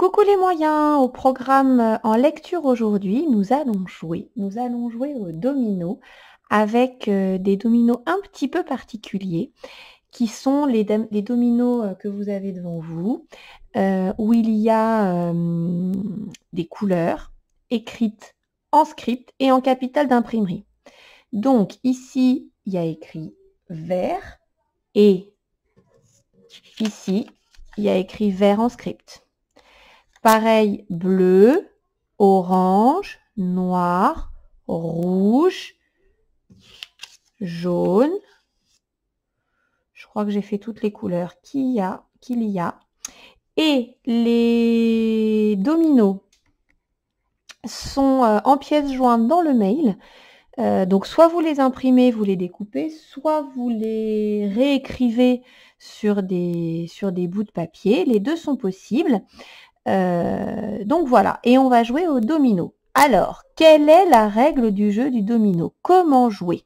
Coucou les moyens, au programme en lecture aujourd'hui, nous allons jouer au domino avec des dominos un petit peu particuliers qui sont les dominos que vous avez devant vous, où il y a des couleurs écrites en script et en capital d'imprimerie. Donc ici, il y a écrit vert et ici, il y a écrit vert en script. Pareil, bleu, orange, noir, rouge, jaune. Je crois que j'ai fait toutes les couleurs qu'il y a. Et les dominos sont en pièces jointes dans le mail. Donc soit vous les imprimez, vous les découpez, soit vous les réécrivez sur des bouts de papier. Les deux sont possibles. Donc voilà, et on va jouer au domino. Alors, quelle est la règle du jeu du domino? Comment jouer?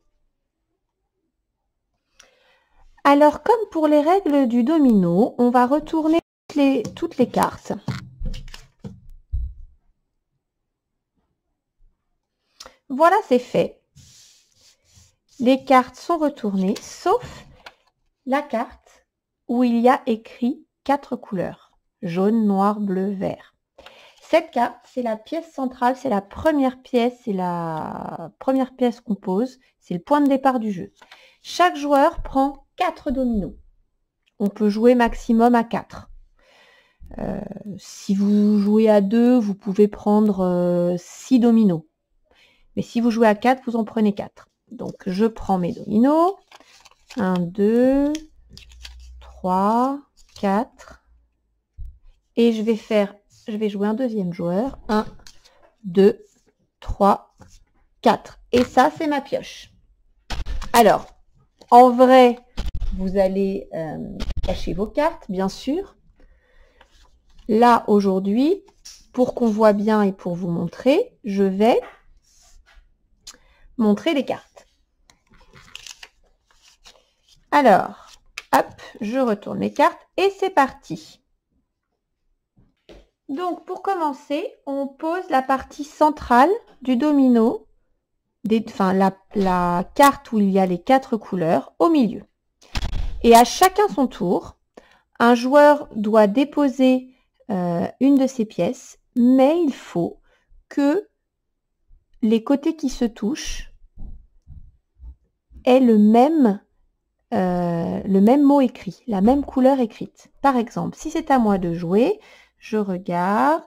Alors, comme pour les règles du domino, on va retourner toutes les cartes. Voilà, c'est fait. Les cartes sont retournées, sauf la carte où il y a écrit 4 couleurs. Jaune, noir, bleu, vert. Cette carte, c'est la pièce centrale, c'est la première pièce, qu'on pose, c'est le point de départ du jeu. Chaque joueur prend 4 dominos. On peut jouer maximum à 4. Si vous jouez à 2, vous pouvez prendre 6 dominos. Mais si vous jouez à 4, vous en prenez 4. Donc, je prends mes dominos. 1, 2, 3, 4. Et je vais jouer un deuxième joueur. 1, 2, 3, 4. Et ça, c'est ma pioche. Alors, en vrai, vous allez cacher vos cartes, bien sûr. Là, aujourd'hui, pour qu'on voit bien et pour vous montrer, je vais montrer les cartes. Alors, hop, je retourne les cartes et c'est parti. Donc, pour commencer, on pose la partie centrale du domino, la carte où il y a les 4 couleurs, au milieu. Et à chacun son tour, un joueur doit déposer une de ses pièces, mais il faut que les côtés qui se touchent aient le même mot écrit, la même couleur écrite. Par exemple, si c'est à moi de jouer, je regarde,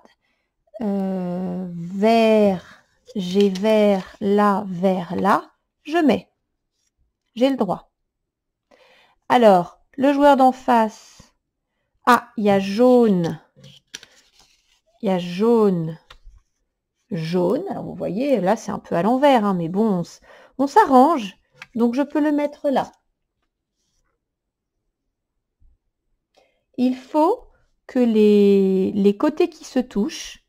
vert, j'ai vert là, je mets. J'ai le droit. Alors, le joueur d'en face, il y a jaune. Il y a jaune, jaune. Alors, vous voyez, là, c'est un peu à l'envers, hein, mais bon, on s'arrange. Donc, je peux le mettre là. Il faut que les côtés qui se touchent,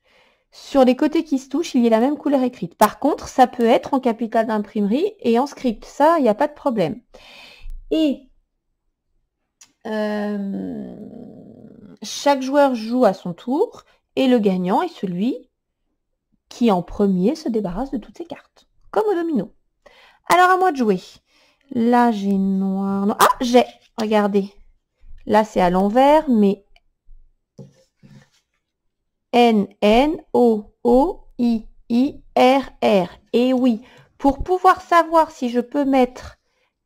sur les côtés qui se touchent, il y ait la même couleur écrite. Par contre, ça peut être en capital d'imprimerie et en script. Ça, il n'y a pas de problème. Et chaque joueur joue à son tour et le gagnant est celui qui en premier se débarrasse de toutes ses cartes, comme au domino. Alors à moi de jouer. Là j'ai noir. J'ai, regardez. Là c'est à l'envers, mais N, N, O, O, I, I, R, R. Et oui, pour pouvoir savoir si je peux mettre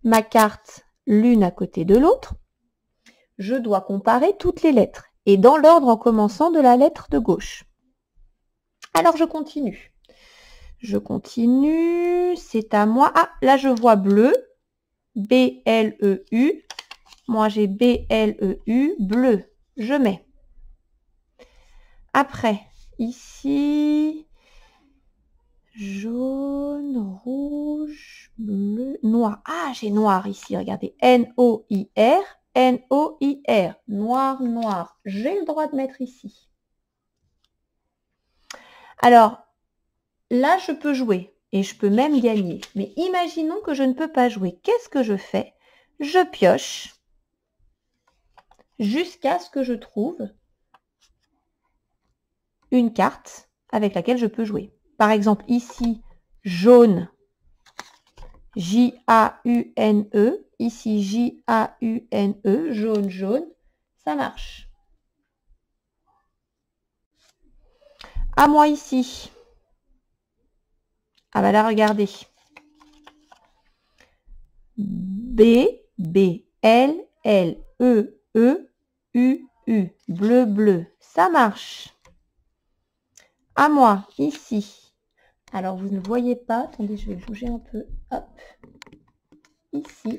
ma carte l'une à côté de l'autre, je dois comparer toutes les lettres. Et dans l'ordre en commençant de la lettre de gauche. Alors je continue. Je continue, c'est à moi. Là je vois bleu, B-L-E-U. Moi j'ai B-L-E-U, bleu. Je mets. Après, ici, jaune, rouge, bleu, noir. J'ai noir ici, regardez. N-O-I-R, N-O-I-R. Noir, noir. J'ai le droit de mettre ici. Alors, là, je peux jouer et je peux même gagner. Mais imaginons que je ne peux pas jouer. Qu'est-ce que je fais? Je pioche jusqu'à ce que je trouve une carte avec laquelle je peux jouer. Par exemple, ici, jaune, J-A-U-N-E. Ici, J-A-U-N-E, jaune, jaune. Ça marche. À moi ici. Ah bah là, regardez. B, B, L, L, E, E, U, U. Bleu, bleu. Ça marche. À moi, ici. Alors, vous ne voyez pas. Attendez, je vais bouger un peu. Hop. Ici.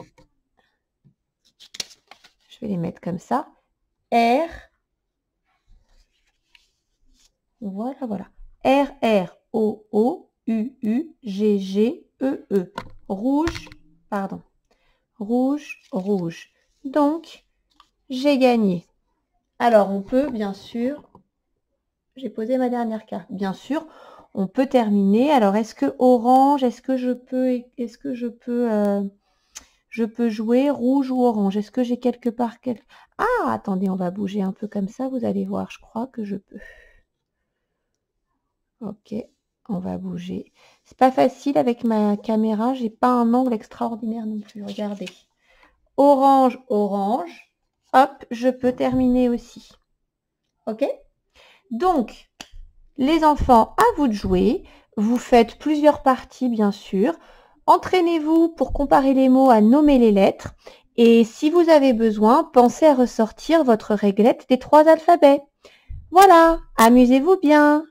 Je vais les mettre comme ça. R. Voilà, voilà. R, R, O, O, U, U, G, G, E, E. Rouge, pardon. Rouge, rouge. Donc, j'ai gagné. Alors, on peut, bien sûr, j'ai posé ma dernière carte. Bien sûr, on peut terminer. Alors, est-ce que orange, est-ce que je peux jouer rouge ou orange? Est-ce que j'ai quelque part Ah, attendez, on va bouger un peu comme ça. Vous allez voir, je crois que je peux. Ok, on va bouger. C'est pas facile avec ma caméra. J'ai pas un angle extraordinaire non plus. Regardez. Orange, orange. Hop, je peux terminer aussi. Ok? Donc, les enfants, à vous de jouer. Vous faites plusieurs parties, bien sûr. Entraînez-vous pour comparer les mots, à nommer les lettres. Et si vous avez besoin, pensez à ressortir votre réglette des 3 alphabets. Voilà, amusez-vous bien.